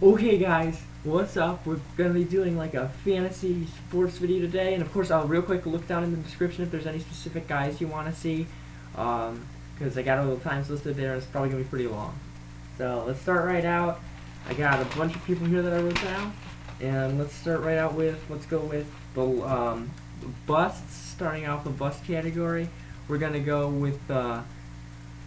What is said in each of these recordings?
Okay guys, what's up? We're going to be doing like a fantasy sports video today, and of course I'll real quick look down in the description if there's any specific guys you want to see, because I got all the times listed there and it's probably going to be pretty long. So let's start right out. I got a bunch of people here that I wrote down, and let's start right out with, let's go with the busts, starting off the bust category. We're going to go with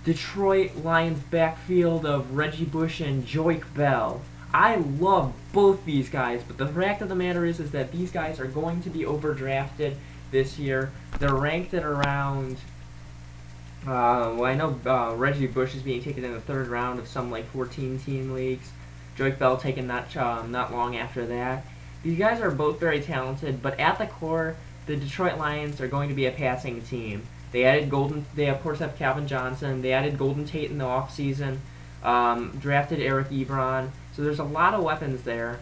Detroit Lions backfield of Reggie Bush and Joique Bell. I love both these guys, but the fact of the matter is that these guys are going to be overdrafted this year. They're ranked at around, well, I know Reggie Bush is being taken in the third round of some like 14-team leagues. Joique Bell taken not long after that. These guys are both very talented, but at the core, the Detroit Lions are going to be a passing team. They added They of course have Calvin Johnson. They added Golden Tate in the offseason. Drafted Ebron. So there's a lot of weapons there,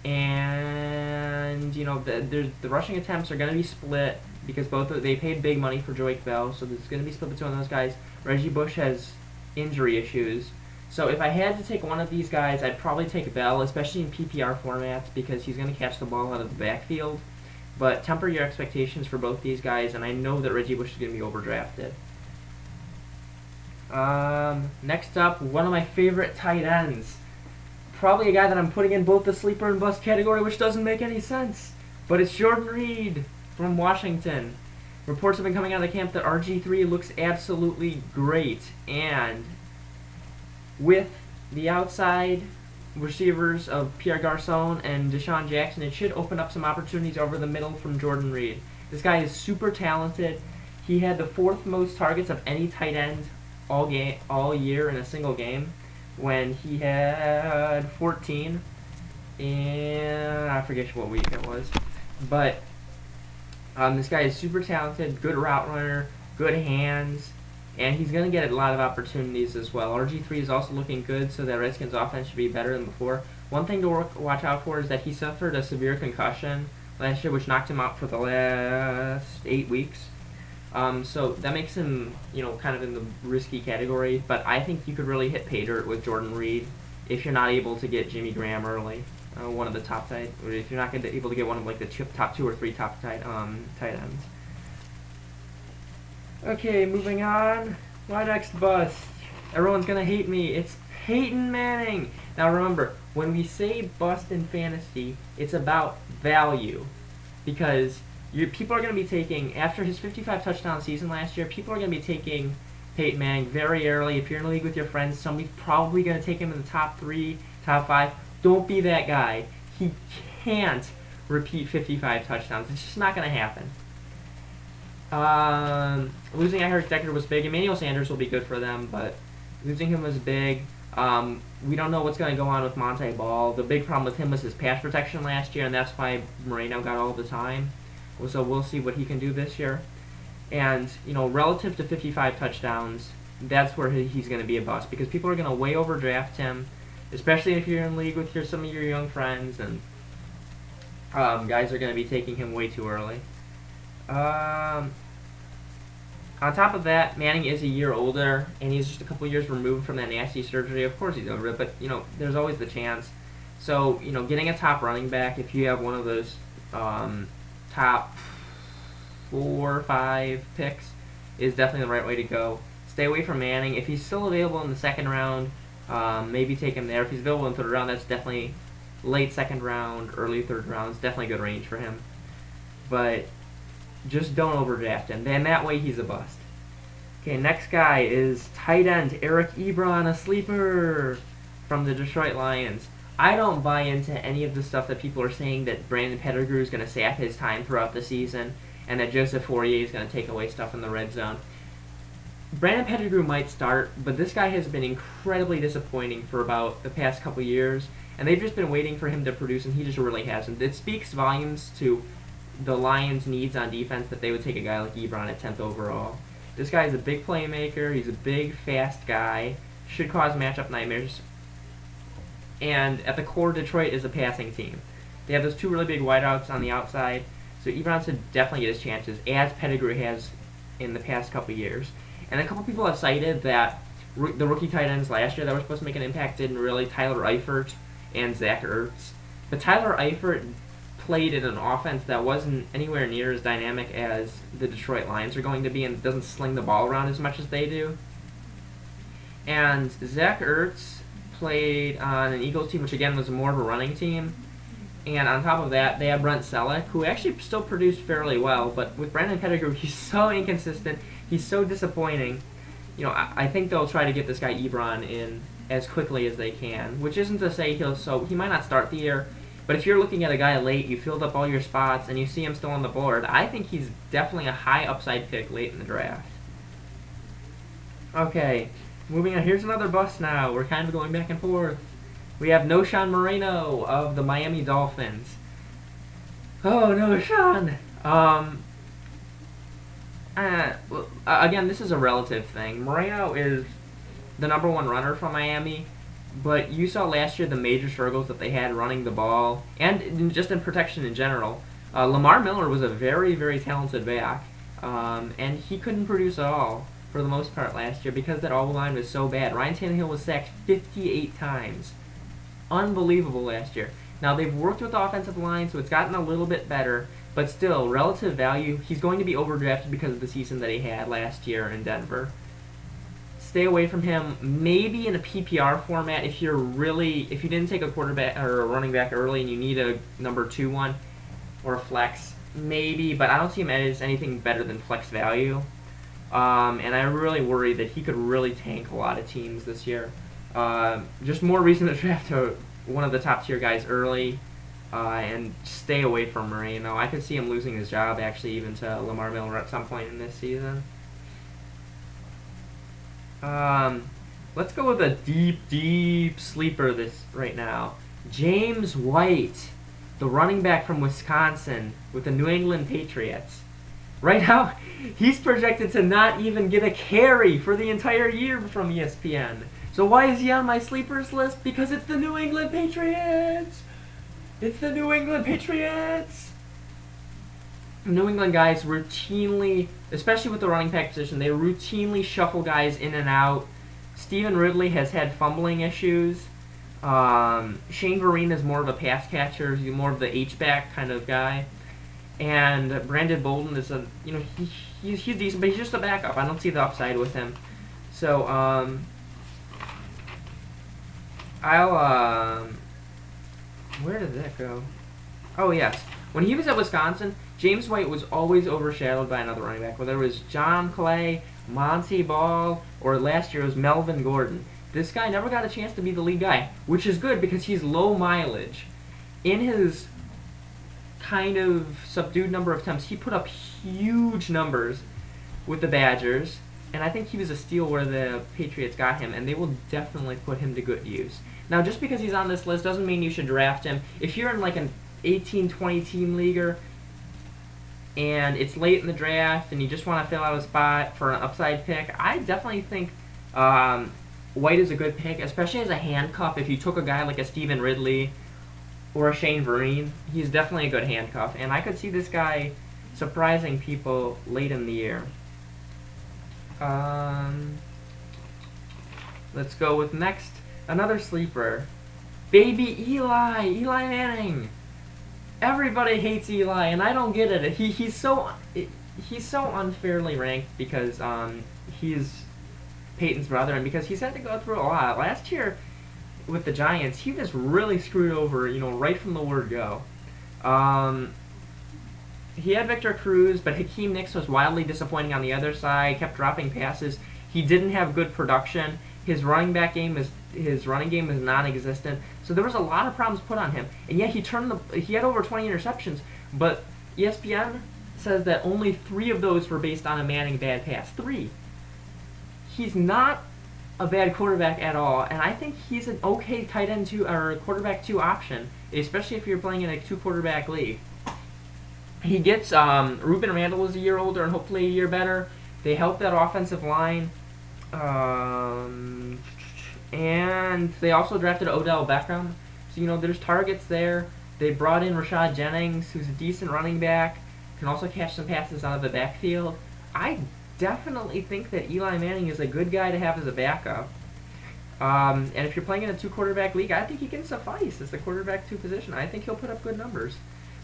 and you know the rushing attempts are going to be split because they paid big money for Joique Bell, so it's going to be split between those guys. Reggie Bush has injury issues, so if I had to take one of these guys, I'd probably take Bell, especially in PPR formats because he's going to catch the ball out of the backfield. But temper your expectations for both these guys, and I know that Reggie Bush is going to be overdrafted. Next up, one of my favorite tight ends. Probably a guy that I'm putting in both the sleeper and bust category, which doesn't make any sense. But it's Jordan Reed from Washington. Reports have been coming out of the camp that RG3 looks absolutely great. And with the outside receivers of Pierre Garçon and Deshaun Jackson, it should open up some opportunities over the middle from Jordan Reed. This guy is super talented. He had the fourth most targets of any tight end all year in a single game, when he had 14, and I forget what week it was. But this guy is super talented, good route runner, good hands, and he's going to get a lot of opportunities as well. RG3 is also looking good, so that Redskins offense should be better than before. One thing to watch out for is that he suffered a severe concussion last year, which knocked him out for the last 8 weeks. So that makes him, kind of in the risky category. But I think you could really hit pay dirt with Jordan Reed if you're not able to get Jimmy Graham early, one of the top tight, or if you're not able to get one of like the top 2 or 3 top tight ends. Okay, moving on. My next bust. Everyone's gonna hate me. It's Peyton Manning. Now remember, when we say bust in fantasy, it's about value, because people are going to be taking, after his 55 touchdown season last year, people are going to be taking Peyton Manning very early. If you're in a league with your friends, somebody's probably going to take him in the top 3, top 5. Don't be that guy. He can't repeat 55 touchdowns. It's just not going to happen. Losing Eric Decker was big. Emmanuel Sanders will be good for them, but losing him was big. We don't know what's going to go on with Monte Ball. The big problem with him was his pass protection last year, and that's why Moreno got all the time. So we'll see what he can do this year. And, relative to 55 touchdowns, that's where he's going to be a bust, because people are going to way overdraft him, especially if you're in league with some of your young friends, and guys are going to be taking him way too early. On top of that, Manning is a year older, and he's just a couple years removed from that nasty surgery. Of course he's over it, but, there's always the chance. So, getting a top running back, if you have one of those top 4 or 5 picks, is definitely the right way to go. Stay away from Manning. If he's still available in the second round, maybe take him there. If he's available in the third round, that's definitely late second round, early third round. It's definitely good range for him. But just don't overdraft him. And that way he's a bust. Okay, next guy is tight end Eric Ebron, a sleeper from the Detroit Lions. I don't buy into any of the stuff that people are saying that Brandon Pettigrew is going to sap his time throughout the season, and that Joseph Fourier is going to take away stuff in the red zone. Brandon Pettigrew might start, but this guy has been incredibly disappointing for about the past couple years, and they've just been waiting for him to produce, and he just really hasn't. It speaks volumes to the Lions' needs on defense that they would take a guy like Ebron at 10th overall. This guy is a big playmaker. He's a big, fast guy. Should cause matchup nightmares. And at the core, Detroit is a passing team. They have those 2 really big wideouts on the outside, so Ebron should definitely get his chances, as Pettigrew has in the past couple years. And a couple people have cited that the rookie tight ends last year that were supposed to make an impact didn't really. Tyler Eifert and Zach Ertz. But Tyler Eifert played in an offense that wasn't anywhere near as dynamic as the Detroit Lions are going to be, and doesn't sling the ball around as much as they do. And Zach Ertz played on an Eagles team, which again was more of a running team. And on top of that, they have Brent Selleck, who actually still produced fairly well. But with Brandon Pettigrew, he's so inconsistent. He's so disappointing. You know, I think they'll try to get this guy Ebron in as quickly as they can, which isn't to say he might not start the year. But if you're looking at a guy late, you filled up all your spots, and you see him still on the board, I think he's definitely a high upside pick late in the draft. Okay, moving on. Here's another bust now. We're kind of going back and forth. We have Knowshon Moreno of the Miami Dolphins. Oh, Knowshon! Again, this is a relative thing. Moreno is the #1 runner from Miami, but you saw last year the major struggles that they had running the ball, and just in protection in general. Lamar Miller was a very, very talented back, and he couldn't produce at all for the most part last year because that O-line was so bad. Ryan Tannehill was sacked 58 times. Unbelievable last year. Now, they've worked with the offensive line, so it's gotten a little bit better, but still, relative value, he's going to be overdrafted because of the season that he had last year in Denver. Stay away from him, maybe in a PPR format if you didn't take a quarterback or a running back early and you need a #2 one or a flex, maybe, but I don't see him as anything better than flex value. And I really worry that he could really tank a lot of teams this year. Just more reason to draft one of the top tier guys early, and stay away from Moreno. I could see him losing his job actually even to Lamar Miller at some point in this season. Let's go with a deep sleeper right now. James White, the running back from Wisconsin with the New England Patriots. Right now, he's projected to not even get a carry for the entire year from ESPN. So why is he on my sleepers list? Because it's the New England Patriots! It's the New England Patriots! New England guys routinely, especially with the running back position, they routinely shuffle guys in and out. Stephen Ridley has had fumbling issues. Shane Vereen is more of a pass catcher, he's more of the H-back kind of guy. And Brandon Bolden is he's decent, but he's just a backup. I don't see the upside with him. So, where did that go? Oh, yes. When he was at Wisconsin, James White was always overshadowed by another running back, whether it was John Clay, Monty Ball, or last year it was Melvin Gordon. This guy never got a chance to be the lead guy, which is good because he's low mileage. In his kind of subdued number of attempts, he put up huge numbers with the Badgers, and I think he was a steal where the Patriots got him, and they will definitely put him to good use. Now, just because he's on this list doesn't mean you should draft him. If you're in like an 18-20 team leaguer and it's late in the draft and you just want to fill out a spot for an upside pick, I definitely think White is a good pick, especially as a handcuff. If you took a guy like a Stephen Ridley or a Shane Vereen, he's definitely a good handcuff, and I could see this guy surprising people late in the year. Let's go with next, another sleeper, baby Eli Manning. Everybody hates Eli, and I don't get it. He's so unfairly ranked because he's Peyton's brother, and because he's had to go through a lot. Last year with the Giants, he was really screwed over, right from the word go. He had Victor Cruz, but Hakeem Nicks was wildly disappointing on the other side, kept dropping passes. He didn't have good production. His running game was non-existent. So there was a lot of problems put on him. And yet he had over 20 interceptions, but ESPN says that only 3 of those were based on a Manning bad pass. 3. He's not a bad quarterback at all, and I think he's an okay tight end 2 or quarterback 2 option, especially if you're playing in a 2-quarterback league. He gets Ruben Randall was a year older and hopefully a year better. They help that offensive line, and they also drafted Odell Beckham. So there's targets there. They brought in Rashad Jennings, who's a decent running back, can also catch some passes out of the backfield. I definitely think that Eli Manning is a good guy to have as a backup. And if you're playing in a 2-quarterback league, I think he can suffice as the quarterback 2 position. I think he'll put up good numbers.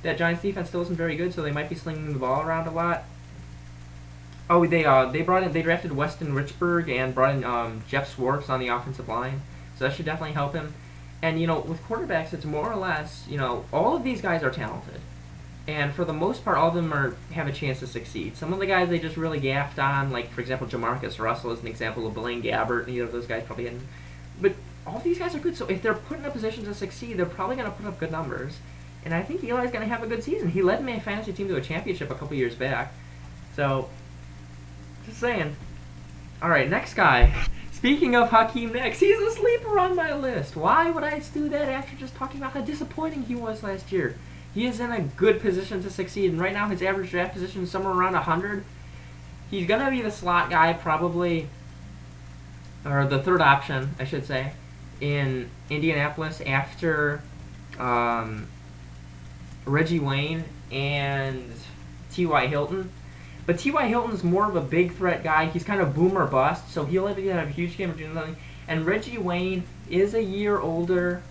That Giants defense still isn't very good, so they might be slinging the ball around a lot. Oh, they drafted Weston Richburg and brought in Jeff Swartz on the offensive line, so that should definitely help him. And with quarterbacks, it's more or less all of these guys are talented, and for the most part, all of them have a chance to succeed. Some of the guys they just really gaffed on, like for example, Jamarcus Russell is an example of Blaine Gabbert. Neither of those guys probably hadn't, but all of these guys are good. So if they're put in a position to succeed, they're probably going to put up good numbers. And I think Eli's going to have a good season. He led my fantasy team to a championship a couple years back. So, just saying. All right, next guy. Speaking of Hakeem next, he's a sleeper on my list. Why would I do that after just talking about how disappointing he was last year? He is in a good position to succeed, and right now his average draft position is somewhere around 100. He's going to be the slot guy probably, or the third option, I should say, in Indianapolis after Reggie Wayne and T.Y. Hilton. But T.Y. Hilton's more of a big threat guy. He's kind of boom or bust, so he'll either have a huge game or do nothing. And Reggie Wayne is a year older.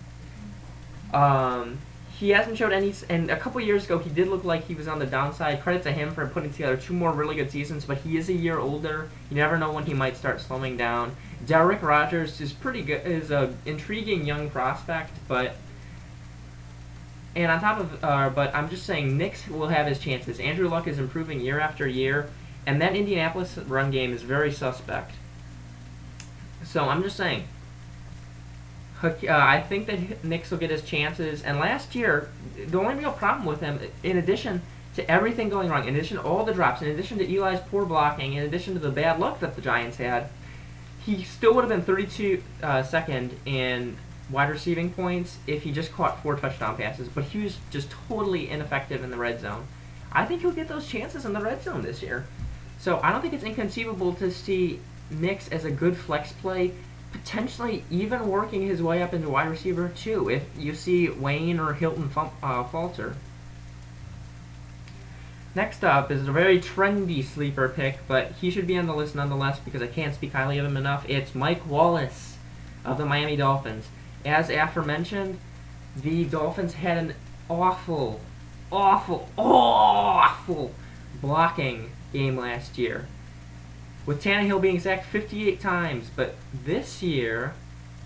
He hasn't showed any, and a couple years ago he did look like he was on the downside. Credit to him for putting together 2 more really good seasons, but he is a year older. You never know when he might start slowing down. Derek Rogers is pretty good, is an intriguing young prospect, but on top of, but I'm just saying Knicks will have his chances. Andrew Luck is improving year after year, and that Indianapolis run game is very suspect. So I'm just saying, I think that Knicks will get his chances. And last year, the only real problem with him, in addition to everything going wrong, in addition to all the drops, in addition to Eli's poor blocking, in addition to the bad luck that the Giants had, he still would have been 32nd in wide receiving points if he just caught 4 touchdown passes, but he was just totally ineffective in the red zone. I think he'll get those chances in the red zone this year. So I don't think it's inconceivable to see Knicks as a good flex play, potentially even working his way up into wide receiver too, if you see Wayne or Hilton falter. Next up is a very trendy sleeper pick, but he should be on the list nonetheless because I can't speak highly of him enough. It's Mike Wallace of the Miami Dolphins. As aforementioned, the Dolphins had an awful blocking game last year, with Tannehill being sacked 58 times. But this year,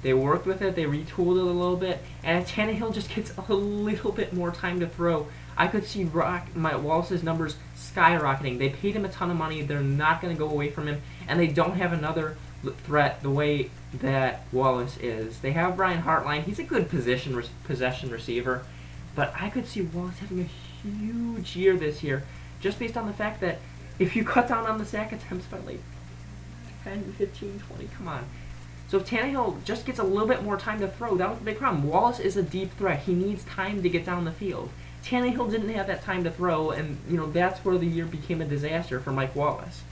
they worked with it, they retooled it a little bit, and if Tannehill just gets a little bit more time to throw, I could see Wallace's numbers skyrocketing. They paid him a ton of money, they're not going to go away from him, and they don't have another threat the way that Wallace is. They have Brian Hartline. He's a good possession receiver, but I could see Wallace having a huge year this year just based on the fact that if you cut down on the sack attempts by like 10, 15, 20, come on. So if Tannehill just gets a little bit more time to throw, that was the big problem. Wallace is a deep threat. He needs time to get down the field. Tannehill didn't have that time to throw, and that's where the year became a disaster for Mike Wallace.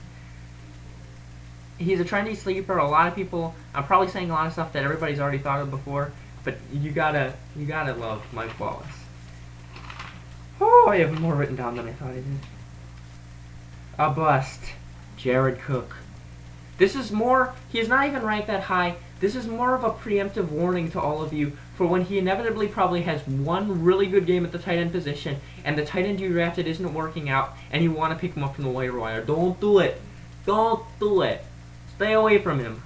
He's a trendy sleeper. A lot of people, I'm probably saying a lot of stuff that everybody's already thought of before, but you gotta love Mike Wallace. Oh, I have more written down than I thought I did. A bust, Jared Cook. This is more, he's not even ranked that high. This is more of a preemptive warning to all of you for when he inevitably probably has one really good game at the tight end position, and the tight end you drafted isn't working out, and you want to pick him up from the waiver wire. Don't do it. Don't do it. Stay away from him.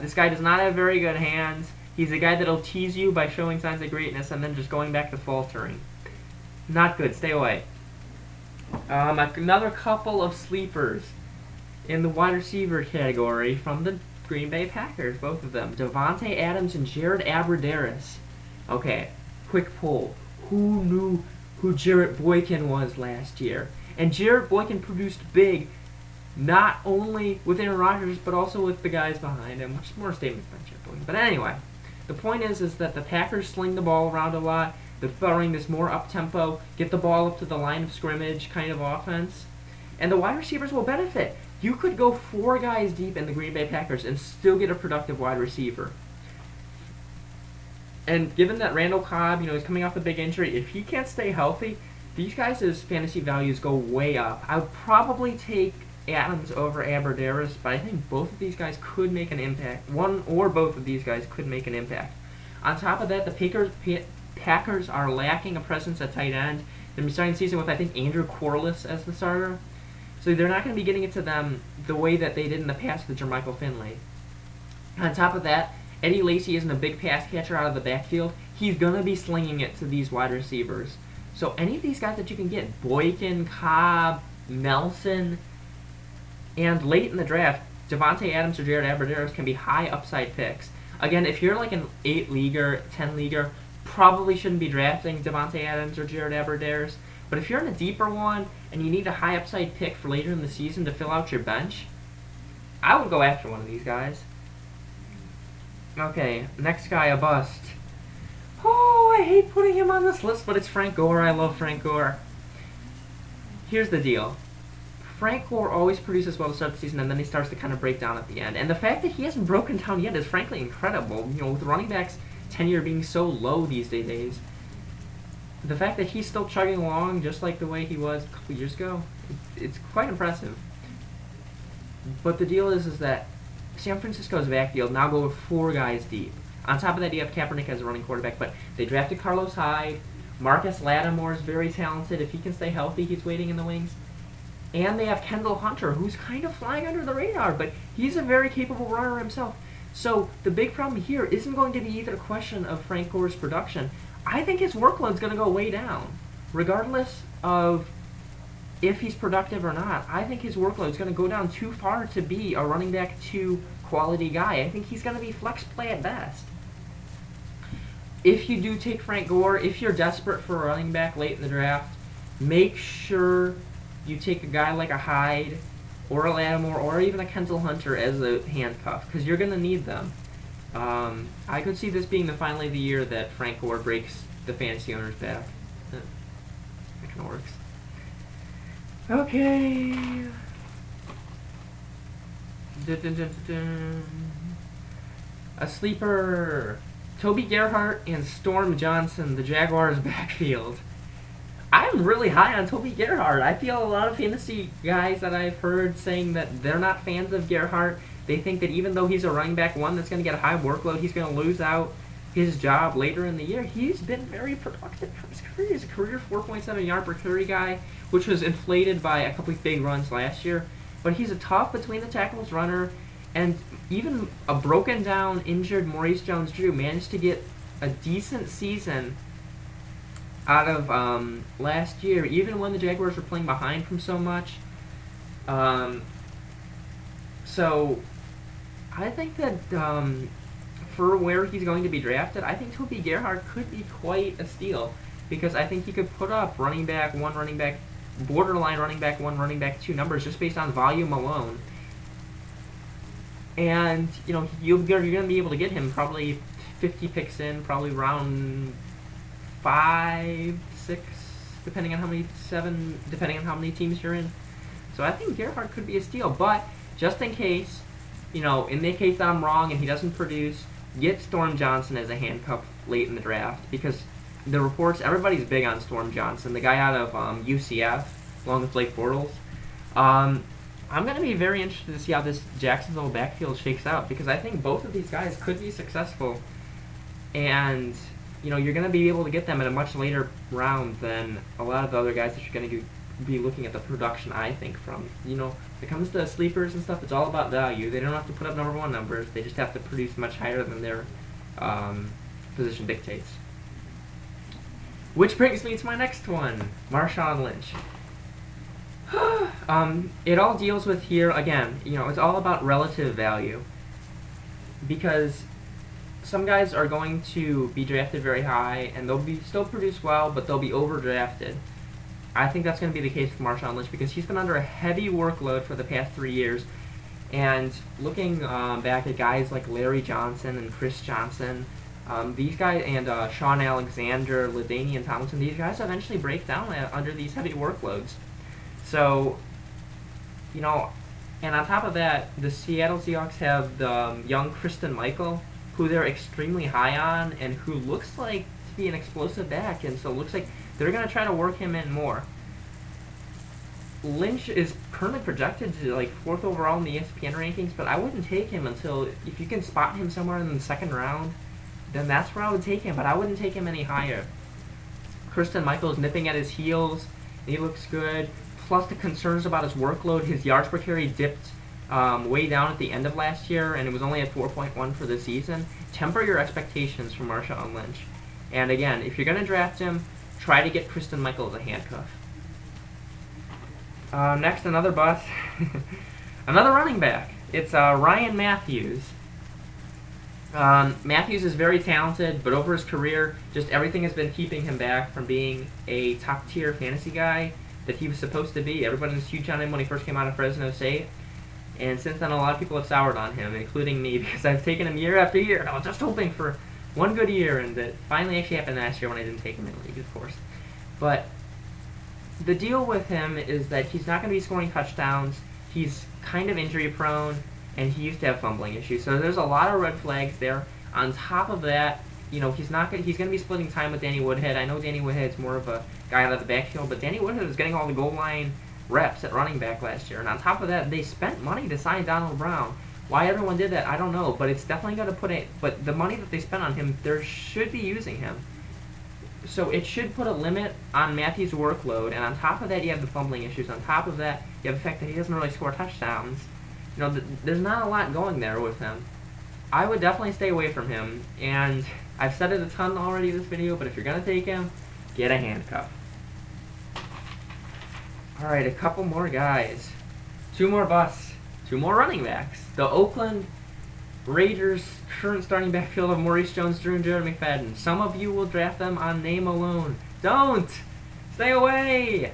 This guy does not have very good hands. He's a guy that'll tease you by showing signs of greatness and then just going back to faltering. Not good. Stay away. Another couple of sleepers in the wide receiver category from the Green Bay Packers, both of them. DaVante Adams and Jared Abbrederis. Okay, quick poll. Who knew who Jarrett Boykin was last year? And Jarrett Boykin produced big, not only with Aaron Rodgers, but also with the guys behind him, which is more a statement than Jarrett Boykin. But anyway, the point is that the Packers sling the ball around a lot. They're throwing this more up-tempo, get the ball up to the line of scrimmage kind of offense. And the wide receivers will benefit. You could go 4 guys deep in the Green Bay Packers and still get a productive wide receiver. And given that Randall Cobb, he's coming off a big injury, if he can't stay healthy, these guys' fantasy values go way up. I would probably take Adams over Abbrederis, but I think both of these guys could make an impact. One or both of these guys could make an impact. On top of that, the Packers are lacking a presence at tight end. They're starting the season with, I think, Andrew Corliss as the starter. So they're not going to be getting it to them the way that they did in the past with Jermichael Finley. On top of that, Eddie Lacy isn't a big pass catcher out of the backfield. He's going to be slinging it to these wide receivers. So any of these guys that you can get, Boykin, Cobb, Nelson, and late in the draft, DaVante Adams or Jared Abbrederis can be high upside picks. Again, if you're like an 8-leaguer, 10-leaguer, probably shouldn't be drafting DaVante Adams or Jared Abbrederis. But if you're in a deeper one and you need a high upside pick for later in the season to fill out your bench, I would go after one of these guys. Okay, next guy, a bust. Oh, I hate putting him on this list, but it's Frank Gore. I love Frank Gore. Here's the deal. Frank Gore always produces well to start the season, and then he starts to kind of break down at the end. And the fact that he hasn't broken down yet is frankly incredible. You know, with running backs' tenure being so low these days, the fact that he's still chugging along just like the way he was a couple years ago, it's quite impressive. But the deal is that San Francisco's backfield now go with 4 guys deep. On top of that, you have Kaepernick as a running quarterback, but they drafted Carlos Hyde. Marcus Lattimore is very talented. If he can stay healthy, he's waiting in the wings. And they have Kendall Hunter, who's kind of flying under the radar, but he's a very capable runner himself. So the big problem here isn't going to be either a question of Frank Gore's production. I think his workload's going to go way down. Regardless of if he's productive or not, I think his workload's going to go down too far to be a running back 2 quality guy. I think he's going to be flex play at best. If you do take Frank Gore, if you're desperate for a running back late in the draft, make sure you take a guy like a Hyde or a Lattimore or even a Kendall Hunter as a handcuff, because you're going to need them. I could see this being finally the year that Frank Gore breaks the fantasy owner's back. That kind of works. Okay. A sleeper. Toby Gerhart and Storm Johnson, the Jaguars' backfield. I'm really high on Toby Gerhart. I feel a lot of fantasy guys that I've heard saying that they're not fans of Gerhart. They think that even though he's a running back 1 that's going to get a high workload, he's going to lose out his job later in the year. He's been very productive for his career. He's a career 4.7 yard per carry guy, which was inflated by a couple of big runs last year. But he's a tough between the tackles runner, and even a broken down, injured Maurice Jones-Drew managed to get a decent season out of last year, even when the Jaguars were playing behind from so much. So I think that for where he's going to be drafted, I think Toby Gerhart could be quite a steal, because I think he could put up running back 1, running back, borderline running back 1, running back 2 numbers just based on volume alone. And, you know, you're going to be able to get him probably 50 picks in, probably round 5, 6, depending on how many teams you're in. So I think Gerhart could be a steal, but just in case, you know, in the case that I'm wrong and he doesn't produce, get Storm Johnson as a handcuff late in the draft, because the reports, everybody's big on Storm Johnson, the guy out of UCF, along with Blake Bortles. I'm going to be very interested to see how this Jacksonville backfield shakes out, because I think both of these guys could be successful, and you know, you're going to be able to get them at a much later round than a lot of the other guys that you're going to be looking at the production, I think, from. You know, when it comes to sleepers and stuff, it's all about value. They don't have to put up number 1 numbers. They just have to produce much higher than their position dictates. Which brings me to my next one, Marshawn Lynch. It all deals with here, again, you know, it's all about relative value. Because some guys are going to be drafted very high, and they'll still produce well, but they'll be overdrafted. I think that's going to be the case with Marshawn Lynch, because he's been under a heavy workload for the past 3 years. And looking back at guys like Larry Johnson and Chris Johnson, these guys, and Sean Alexander, LaDainian Tomlinson, these guys eventually break down under these heavy workloads. So, you know, and on top of that, the Seattle Seahawks have the young Kristen Michael, who they're extremely high on, and who looks like to be an explosive back, and so it looks like they're going to try to work him in more. Lynch is currently projected to like 4th overall in the ESPN rankings, but I wouldn't take him until if you can spot him somewhere in the 2nd round, then that's where I would take him. But I wouldn't take him any higher. Christine Michael's nipping at his heels. He looks good. Plus the concerns about his workload, his yards per carry dipped way down at the end of last year, and it was only at 4.1 for the season. Temper your expectations from Marshawn Lynch. And again, if you're going to draft him, try to get Christine Michael as a handcuff. Next, another bust. Another running back. It's Ryan Mathews. Mathews is very talented, but over his career, just everything has been keeping him back from being a top-tier fantasy guy that he was supposed to be. Everybody was huge on him when he first came out of Fresno State. And since then, a lot of people have soured on him, including me, because I've taken him year after year. And I was just hoping for one good year, and that finally actually happened last year when I didn't take him in the league, of course. But the deal with him is that he's not going to be scoring touchdowns. He's kind of injury-prone, and he used to have fumbling issues. So there's a lot of red flags there. On top of that, he's going to be splitting time with Danny Woodhead. I know Danny Woodhead's more of a guy out of the backfield, but Danny Woodhead was getting all the goal line reps at running back last year. And on top of that, they spent money to sign Donald Brown. Why everyone did that, I don't know, but it's definitely going to but the money that they spent on him, they should be using him. So it should put a limit on Matthews' workload, and on top of that, you have the fumbling issues. On top of that, you have the fact that he doesn't really score touchdowns. There's not a lot going there with him. I would definitely stay away from him, and I've said it a ton already in this video, but if you're going to take him, get a handcuff. Alright, a couple more guys. 2 more busts. 2 more running backs. The Oakland Raiders' current starting backfield of Maurice Jones-Drew and Jared McFadden. Some of you will draft them on name alone. Don't! Stay away!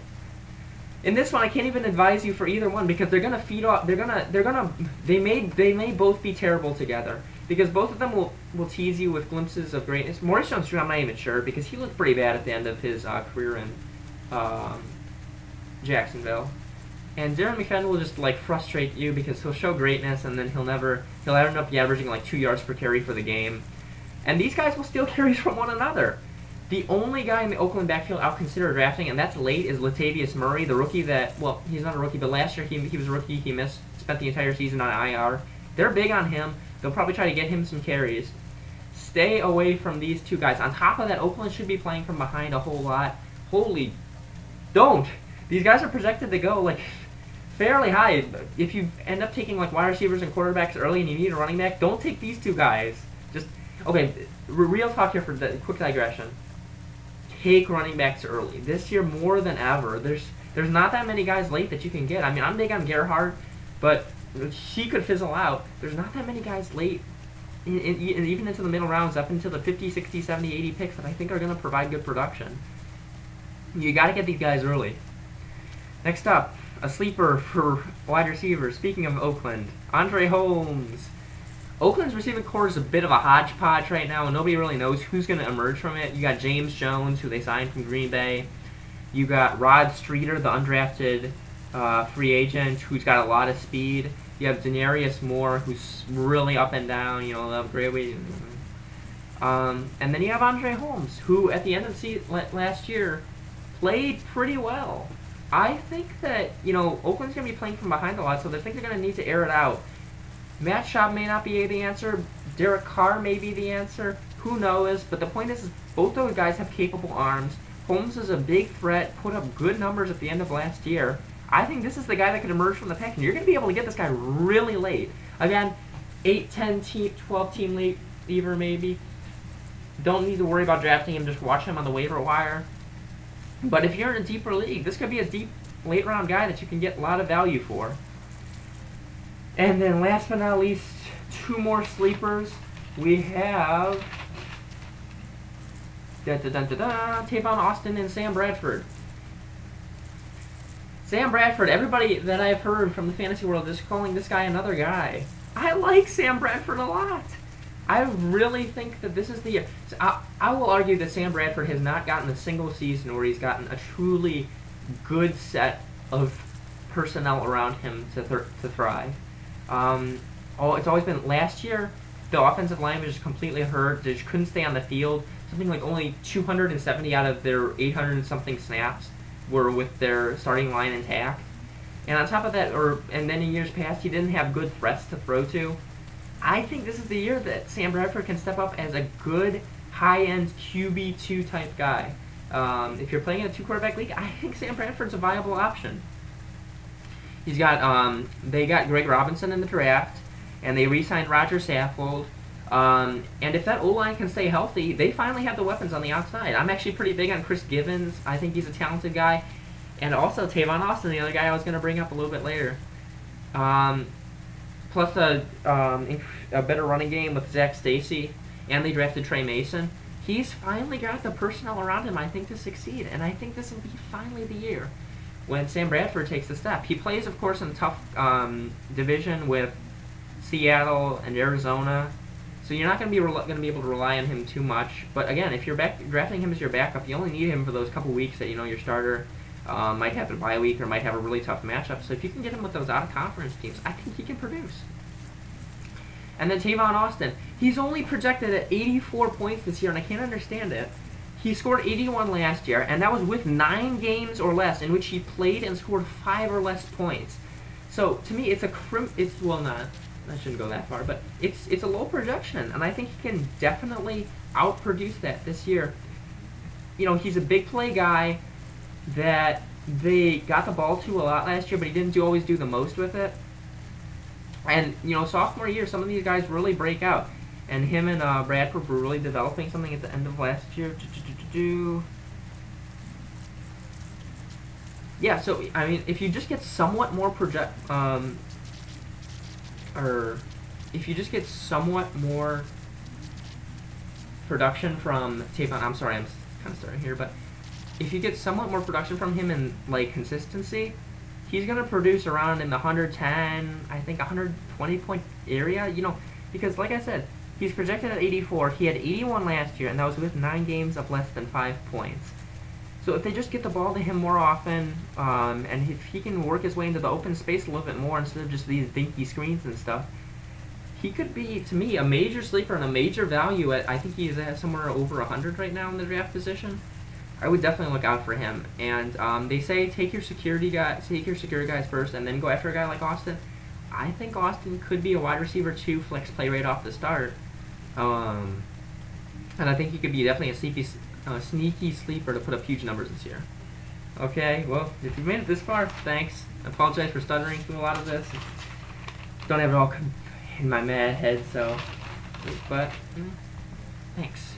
In this one, I can't even advise you for either one because they're gonna feed off. They may both be terrible together because both of them will tease you with glimpses of greatness. Maurice Jones-Drew, I'm not even sure because he looked pretty bad at the end of his career in Jacksonville. And Darren McFadden will just frustrate you because he'll show greatness and then he'll end up averaging 2 yards per carry for the game. And these guys will steal carries from one another. The only guy in the Oakland backfield I'll consider drafting, and that's late, is Latavius Murray, the rookie that, well, he's not a rookie, but last year he was a rookie. He spent the entire season on IR. They're big on him. They'll probably try to get him some carries. Stay away from these 2 guys. On top of that, Oakland should be playing from behind a whole lot. Don't! These guys are projected to go, fairly high. If you end up taking, wide receivers and quarterbacks early and you need a running back, don't take these 2 guys. Okay, real talk here for the quick digression. Take running backs early. This year, more than ever, there's not that many guys late that you can get. I mean, I'm big on Gerhart, but he could fizzle out. There's not that many guys late, even into the middle rounds, up into the 50, 60, 70, 80 picks that I think are going to provide good production. You got to get these guys early. Next up, a sleeper for wide receivers. Speaking of Oakland, Andre Holmes. Oakland's receiving core is a bit of a hodgepodge right now, and nobody really knows who's going to emerge from it. You got James Jones, who they signed from Green Bay. You got Rod Streeter, the undrafted free agent, who's got a lot of speed. You have Denarius Moore, who's really up and down, great way. And then you have Andre Holmes, who at the end of the last year played pretty well. I think that, Oakland's going to be playing from behind a lot, so they think they're going to need to air it out. Matt Schaub may not be the answer. Derek Carr may be the answer. Who knows? But the point is both those guys have capable arms. Holmes is a big threat, put up good numbers at the end of last year. I think this is the guy that could emerge from the pack, and you're going to be able to get this guy really late. Again, 8, 10, 12 team late lever maybe. Don't need to worry about drafting him. Just watch him on the waiver wire. But if you're in a deeper league, this could be a deep late round guy that you can get a lot of value for. And then last but not least, 2 more sleepers. We have Tavon Austin and Sam Bradford. Sam Bradford, everybody that I've heard from the fantasy world is calling this guy another guy. I like Sam Bradford a lot. I really think that this is the year. I will argue that Sam Bradford has not gotten a single season where he's gotten a truly good set of personnel around him to thrive. It's always been last year. The offensive line was just completely hurt. They just couldn't stay on the field. Something like only 270 out of their 800 and something snaps were with their starting line intact. And on top of that, and then in years past, he didn't have good threats to throw to. I think this is the year that Sam Bradford can step up as a good, high-end QB2 type guy. If you're playing in a 2-quarterback league, I think Sam Bradford's a viable option. He's got they got Greg Robinson in the draft, and they re-signed Roger Saffold. And if that O-line can stay healthy, they finally have the weapons on the outside. I'm actually pretty big on Chris Givens. I think he's a talented guy. And also Tavon Austin, the other guy I was going to bring up a little bit later. Plus a better running game with Zach Stacy, and they drafted Trey Mason. He's finally got the personnel around him, I think, to succeed. And I think this will be finally the year when Sam Bradford takes the step. He plays, of course, in a tough division with Seattle and Arizona. So you're not going to be able to rely on him too much. But again, if you're drafting him as your backup, you only need him for those couple weeks that your starter might have a bye week or might have a really tough matchup. So if you can get him with those out-of-conference teams, I think he can produce. And then Tavon Austin, he's only projected at 84 points this year, and I can't understand it. He scored 81 last year, and that was with 9 games or less in which he played and scored 5 or less points. So to me, it's not. I shouldn't go that far, but it's a low projection, and I think he can definitely outproduce that this year. He's a big play guy that they got the ball to a lot last year, but he didn't always do the most with it. And sophomore year, some of these guys really break out, and him and Bradford were really developing something at the end of last year. Yeah, so I mean, if you just get somewhat more production from Tavon, I'm sorry, I'm kind of starting here, but if you get somewhat more production from him in consistency, he's gonna produce around in the 110, I think 120 point area. Because like I said, he's projected at 84. He had 81 last year, and that was with 9 games of less than 5 points. So if they just get the ball to him more often, and if he can work his way into the open space a little bit more instead of just these dinky screens and stuff, he could be, to me, a major sleeper and a major value at, I think he's at somewhere over 100 right now in the draft position. I would definitely look out for him. And they say take your secure guys first, and then go after a guy like Austin. I think Austin could be a wide receiver 2 flex play right off the start. And I think he could be definitely a sneaky sleeper to put up huge numbers this year. Okay, well, if you made it this far, thanks. I apologize for stuttering through a lot of this. Don't have it all in my mad head, so, but thanks.